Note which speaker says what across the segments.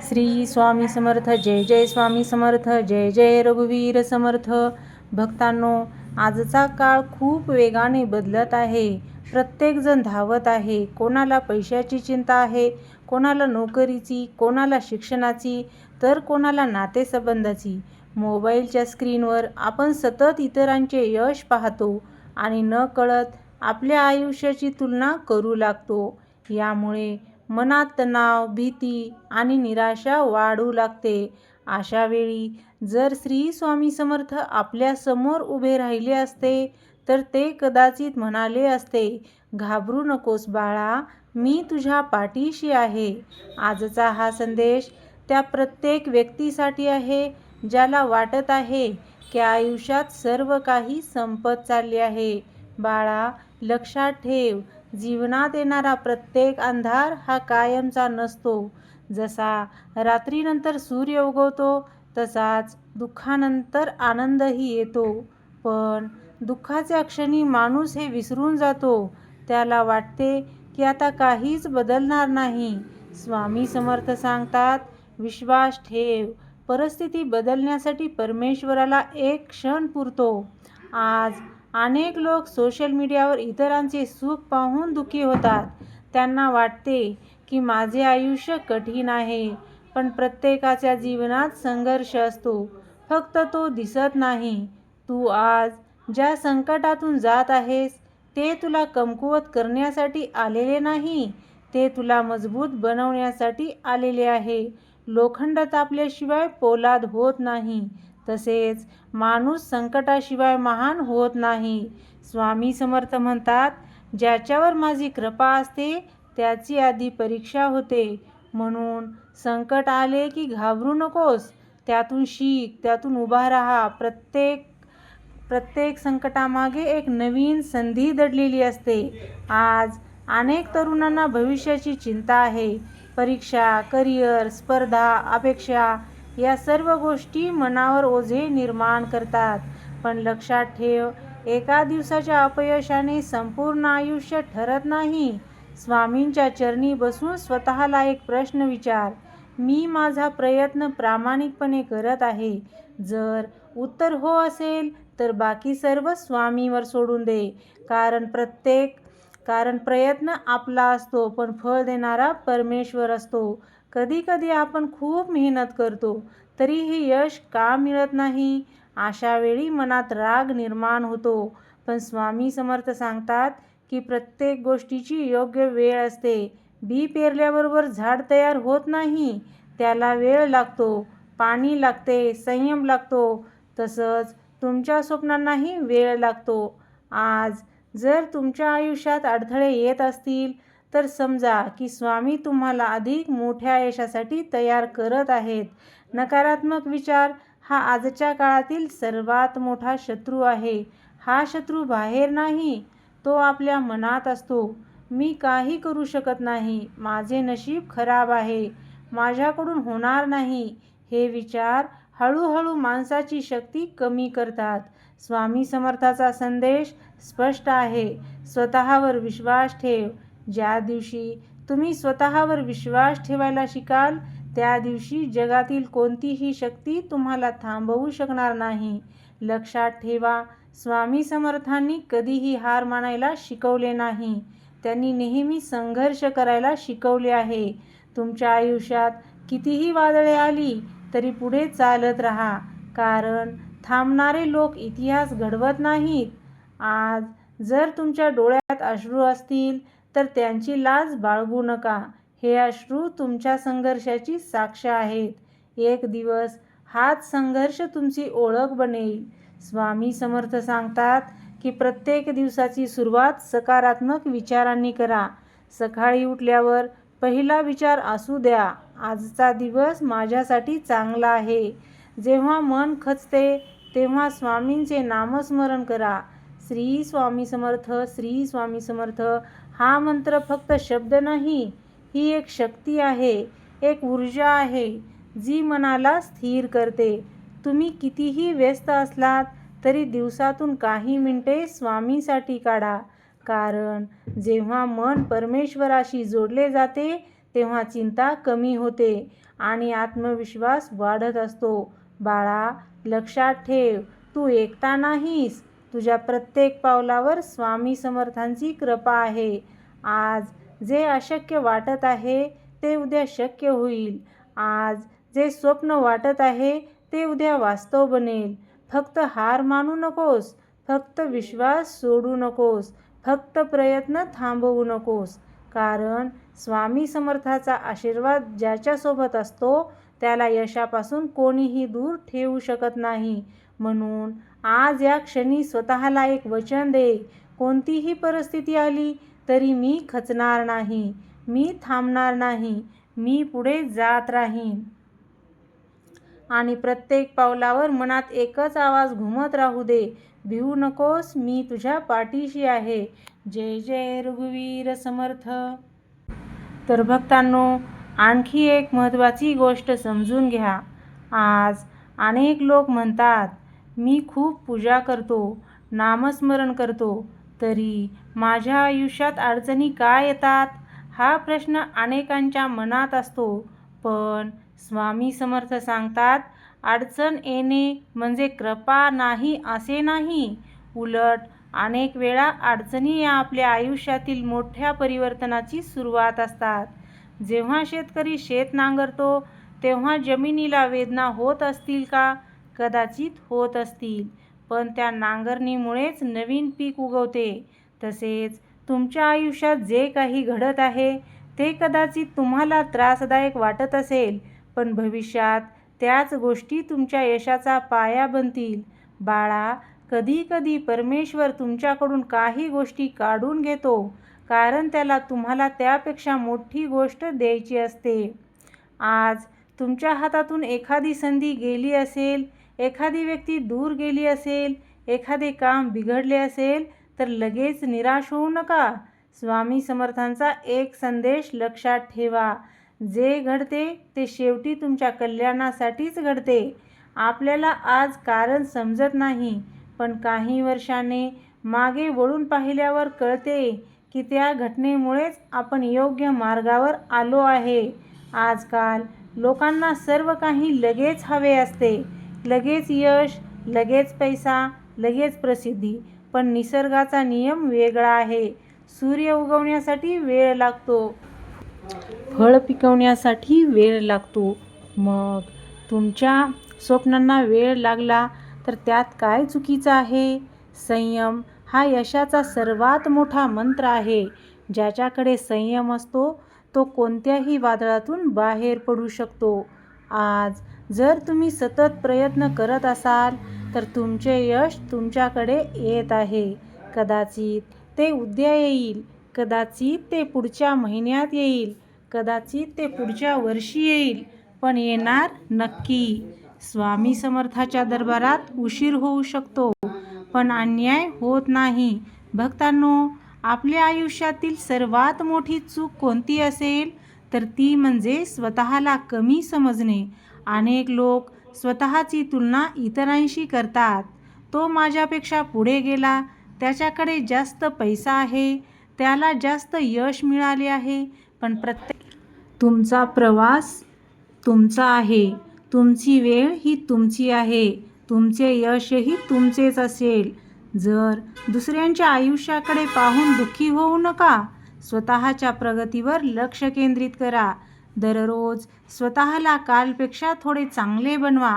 Speaker 1: श्री स्वामी समर्थ. जय जय स्वामी समर्थ. जय जय रघुवीर समर्थ. भक्तांनो, आजचा काळ खूप वेगाने बदलत आहे. प्रत्येकजण धावत आहे. कोणाला पैशाची चिंता आहे, कोणाला नोकरीची, कोणाला शिक्षणाची, तर कोणाला नातेसंबंधाची. मोबाईलच्या स्क्रीनवर आपण सतत इतरांचे यश पाहतो आणि नकळत आपल्या आयुष्याची तुलना करू लागतो. यामुळे मनात तणाव, भीती आणि निराशा वाढू लागते. अशा वेळी जर श्री स्वामी समर्थ आपल्या समोर उभे राहिले असते तर ते कदाचित म्हणाले असते, घाबरू नकोस बाळा, मी तुझ्या पाठीशी आहे. आजचा हा संदेश त्या प्रत्येक व्यक्तीसाठी आहे ज्याला वाटत आहे की आयुष्यात सर्व काही संपत चालले आहे. बाळा, लक्षात ठेव, जीवनात येणारा प्रत्येक अंधार हा कायमचा नसतो. जसा रात्रीनंतर सूर्य उगवतो तसाच दुःखानंतर आनंदही येतो. पण दुःखाच्या क्षणी माणूस हे विसरून जातो. त्याला वाटते की आता काहीच बदलणार नाही. स्वामी समर्थ सांगतात, विश्वास ठेव, परिस्थिती बदलण्यासाठी परमेश्वराला एक क्षण पुरतो. आज अनेक लोक सोशल मीडियावर इतरांचे सुख पाहून दुःखी होतात. त्यांना वाटते की माझे आयुष्य कठीण आहे. पण प्रत्येकाच्या जीवनात संघर्ष असतो, फक्त तो दिसत नाही. तू आज ज्या संकटातून जात आहेस ते तुला कमकुवत करण्यासाठी आलेले नाही, ते तुला मजबूत बनवण्यासाठी आलेले आहे. लोखंड तापल्याशिवाय पोलाद होत नाही, तसेच माणूस संकटाशिवाय महान होत नाही. स्वामी समर्थ म्हणतात, ज्याच्यावर माझी कृपा असते त्याची आधी परीक्षा होते. म्हणून संकट आले की घाबरू नकोस, त्यातून शिक, त्यातून उभा राहा. प्रत्येक संकटामागे एक नवीन संधी दडलेली असते. आज अनेक तरुणांना भविष्याची चिंता आहे. परीक्षा, करिअर, स्पर्धा, अपेक्षा या सर्व गोष्टी मनावर ओझे निर्माण करतात. पण लक्षात ठेव, एका दिवसाच्या अपयशाने संपूर्ण आयुष्य ठरत नाही. स्वामींच्या चरणी बसून स्वतःला एक प्रश्न विचार, मी माझा प्रयत्न प्रामाणिकपणे करत आहे? जर उत्तर हो असेल तर बाकी सर्व स्वामींवर सोडून दे. कारण प्रयत्न आपला असतो, पण फळ देणारा परमेश्वर असतो. कधी आपण खूप मेहनत करतो तरीही यश का मिळत नाही? अशा वेळी मनात राग निर्माण होतो. पण स्वामी समर्थ सांगतात की प्रत्येक गोष्टीची योग्य वेळ असते. बी पेरल्याबरोबर झाड तयार होत नाही, त्याला वेळ लागतो, पाणी लागते, संयम लागतो. तसंच तुमच्या स्वप्नांनाही वेळ लागतो. आज जर तुमच्या आयुष्यात अडथळे येत असतील तर समजा की स्वामी तुम्हाला अधिक मोठ्या यशासाठी तयार करत आहेत. नकारात्मक विचार हा आजच्या काळातील सर्वात मोठा शत्रू आहे. हा शत्रू बाहेर नाही, तो आपल्या मनात असतो. मी काही करू शकत नाही, माझे नशीब खराब आहे, माझ्याकडून होणार नाही, हे विचार हळूहळू माणसाची शक्ती कमी करतात. स्वामी समर्थाचा संदेश स्पष्ट आहे, स्वतःवर विश्वास ठेव. ज्या दिवशी तुम्ही स्वतःवर विश्वास ठेवायला शिकाल त्या दिवशी जगातील कोणतीही शक्ती तुम्हाला थांबवू शकणार नाही. लक्षात ठेवा, स्वामी समर्थांनी कधीही हार मानायला शिकवले नाही. त्यांनी नेहमी संघर्ष करायला शिकवले आहे. तुमच्या आयुष्यात कितीही वादळे आली तरी पुढे चालत राहा, कारण थांबणारे लोक इतिहास घडवत नाहीत. आज जर तुमच्या डोळ्यात अश्रू असतील तर त्यांची लाज बाळगू नका. हे अश्रू तुमच्या संघर्षाची साक्ष आहेत. एक दिवस हाच संघर्ष तुमची ओळख बनेल. स्वामी समर्थ सांगतात की प्रत्येक दिवसाची सुरुवात सकारात्मक विचारांनी करा. सकाळी उठल्यावर पहिला विचार असू द्या, आजचा दिवस माझ्यासाठी चांगला आहे. जेव्हा मन खचते तेव्हा स्वामींचे नामस्मरण करा. श्री स्वामी समर्थ, श्री स्वामी समर्थ हा मंत्र फक्त शब्द नाही, ही एक शक्ती आहे, एक ऊर्जा आहे जी मनाला स्थिर करते. तुम्ही कितीही व्यस्त असलात तरी दिवसातून काही मिनिटे स्वामींसाठी काढा. कारण जेव्हा मन परमेश्वराशी जोडले जाते तेव्हा चिंता कमी होते आणि आत्मविश्वास वाढत असतो. बाळा, लक्षात ठेव, तू एकटा नाहीस. तुझ्या प्रत्येक पावलावर स्वामी समर्थांची कृपा आहे. आज जे अशक्य वाटत आहे ते उद्या शक्य होईल. आज जे स्वप्न वाटत आहे ते उद्या वास्तव बनेल. फक्त हार मानू नकोस, फक्त विश्वास सोडू नकोस, फक्त प्रयत्न थांबवू नकोस. कारण स्वामी समर्थाचा आशीर्वाद ज्याच्यासोबत असतो त्याला यशापासून कोणीही दूर ठेवू शकत नाही. म्हणून आज या क्षणी स्वतःला एक वचन दे, कोणतीही परिस्थिती आली तरी मी खचणार नाही, मी थांबणार नाही, मी पुढे जात राहीन. आणि प्रत्येक पावलावर मनात एकच आवाज घुमत राहू दे, भिवू नकोस, मी तुझ्या पाठीशी आहे. जय जय रघुवीर समर्थ. तर भक्तांनो, आणखी एक महत्त्वाची गोष्ट समजून घ्या. आज अनेक लोक म्हणतात, मी खूप पूजा करतो, नामस्मरण करतो, तरी माझ्या आयुष्यात अडचणी का येतात? हा प्रश्न अनेकांच्या मनात असतो. पण स्वामी समर्थ सांगतात, अडचण येणे म्हणजे कृपा नाही असे नाही. उलट अनेक वेळा अडचणी या आपल्या आयुष्यातील मोठ्या परिवर्तनाची सुरुवात असतात. जेव्हा शेतकरी शेत नांगरतो तेव्हा जमिनीला वेदना होत असतील का? कदाचित होत असतील, पण त्या नांगरणीमुळेच नवीन पीक उगवते. तसेच तुमच्या आयुष्यात जे काही घडत आहे ते कदाचित तुम्हाला त्रासदायक वाटत असेल, पण भविष्यात त्याच गोष्टी तुमच्या यशाचा पाया बनतील. बाळा, कधी कधी परमेश्वर तुमच्याकडून काही गोष्टी काढून घेतो, कारण त्याला तुम्हाला त्यापेक्षा मोठी गोष्ट द्यायची असते. आज तुमच्या हातातून एखादी संधी गेली असेल, एखादी व्यक्ती दूर गेली असेल, एखादे काम बिघडले असेल, तर लगेच निराश होऊ नका. स्वामी समर्थांचा एक संदेश लक्षात ठेवा, जे घडते ते शेवटी तुमच्या कल्याणासाठीच घडते. आपल्याला आज कारण समजत नाही, पण काही वर्षांनी मागे वळून पाहिल्यावर कळते की त्या घटनेमुळेच आपण योग्य मार्गावर आलो आहे. आजकाल लोकांना सर्व काही लगेच हवे असते, लगेच यश, लगेच पैसा, लगेच प्रसिद्धी. पण निसर्गाचा नियम वेगळा आहे. सूर्य उगवण्यासाठी वेळ लागतो, फळ पिकवण्यासाठी वेळ लागतो. मग तुमच्या स्वप्नांना वेळ लागला तर त्यात काय चुकीचं आहे? संयम हा यशाचा सर्वात मोठा मंत्र आहे. ज्याच्याकडे संयम असतो तो कोणत्याही वादळातून बाहेर पडू शकतो. आज जर तुम्ही सतत प्रयत्न करत असाल तर तुमचे यश तुमच्याकडे येत आहे. कदाचित ते उद्या येईल, कदाचित ते पुढच्या महिन्यात येईल, कदाचित ते पुढच्या वर्षी येईल, पण येणार नक्की. स्वामी समर्थाच्या दरबारात उशीर होऊ शकतो, पण अन्याय होत नाही. भक्तांनो, आपल्या आयुष्यातील सर्वात मोठी चूक कोणती असेल तर ती म्हणजे स्वतःला कमी समजणे. अनेक लोक स्वतःची तुलना इतरांशी करतात. तो माझ्यापेक्षा पुढे गेला, त्याच्याकडे जास्त पैसा आहे, त्याला जास्त यश मिळाले आहे. पण तुमचा प्रवास तुमचा आहे, तुमची वेळ ही तुमची आहे, तुमचे यशही तुमचेच असेल. जर दुसऱ्यांच्या आयुष्याकडे पाहून दुःखी होऊ नका, स्वतःच्या प्रगतीवर लक्ष केंद्रित करा. दररोज स्वतःला कालपेक्षा थोडे चांगले बनवा,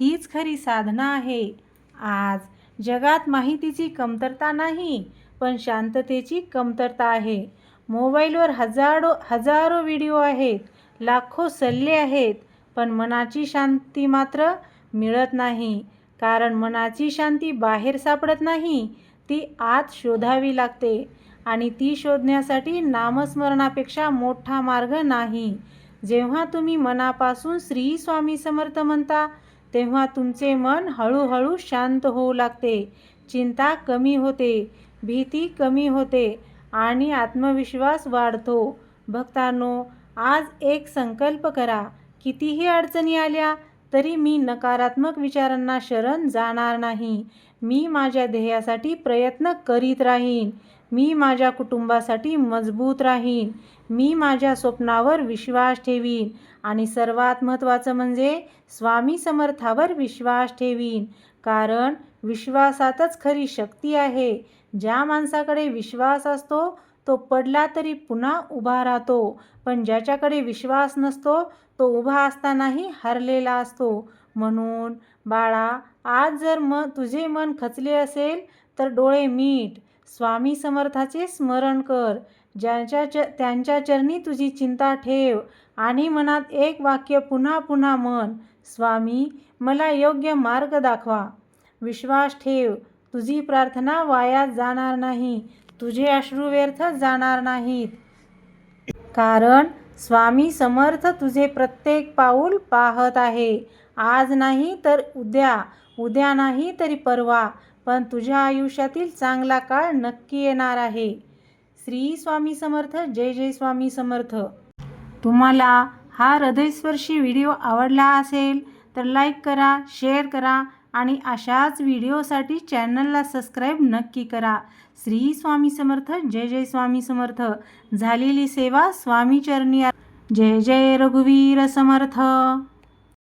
Speaker 1: हीच खरी साधना आहे. आज जगात माहितीची कमतरता नाही, पण शांततेची कमतरता आहे. मोबाईलवर हजारो व्हिडिओ आहेत, लाखो सल्ले आहेत, पण मनाची शांती मात्र मिळत नाही. कारण मनाची शांती बाहेर सापडत नाही, ती आत शोधावी लागते. आणि ती शोधण्यासाठी नामस्मरणापेक्षा मोठा मार्ग नाही. जेव्हा तुम्ही मनापासून श्री स्वामी समर्थ म्हणता तेव्हा तुमचे मन हळूहळू शांत होऊ लागते. चिंता कमी होते, भीती कमी होते आणि आत्मविश्वास वाढतो. भक्तांनो, आज एक संकल्प करा, कितीही अडचणी आल्या तरी मी नकारात्मक विचारांना शरण जाणार नाही. मी माझ्या ध्येयासाठी प्रयत्न करीत राहीन. मी माझ्या कुटुंबासाठी मजबूत राहीन. मी माझ्या स्वप्नावर विश्वास ठेवीन आणि सर्वात महत्त्वाचं म्हणजे स्वामी समर्थावर विश्वास ठेवीन. कारण विश्वासातच खरी शक्ती आहे. ज्या माणसाकडे विश्वास असतो तो पडला तरी पुन्हा उभा राहतो, पण ज्याच्याकडे विश्वास नसतो तो उभा असतानाही हरलेला असतो. म्हणून बाळा, आज जर तुझे मन खचले असेल तर डोळे मीट, स्वामी समर्थाचे स्मरण कर, त्यांच्या चरणी तुझी चिंता ठेव आणि मनात एक वाक्य पुन्हा पुन्हा म्हण, स्वामी मला योग्य मार्ग दाखवा. विश्वास ठेव, तुझी प्रार्थना वाया जाणार नाही, तुझे अश्रू व्यर्थ जाणार नाहीत. कारण स्वामी समर्थ तुझे प्रत्येक पाऊल पाहत आहे. आज नाही तर उद्या, उद्या नाही तरी परवा, पण तुझ्या आयुष्यातील चांगला काळ नक्की येणार आहे. श्री स्वामी समर्थ. जय जय स्वामी समर्थ. तुम्हाला हा हृदयस्पर्शी व्हिडिओ आवडला असेल तर लाईक करा, शेअर करा आणि अशाच व्हिडिओसाठी चॅनलला सबस्क्राईब नक्की करा. श्री स्वामी समर्थ. जय जय स्वामी समर्थ. झालेली सेवा स्वामी चरणी. जय जय रघुवीर समर्थ.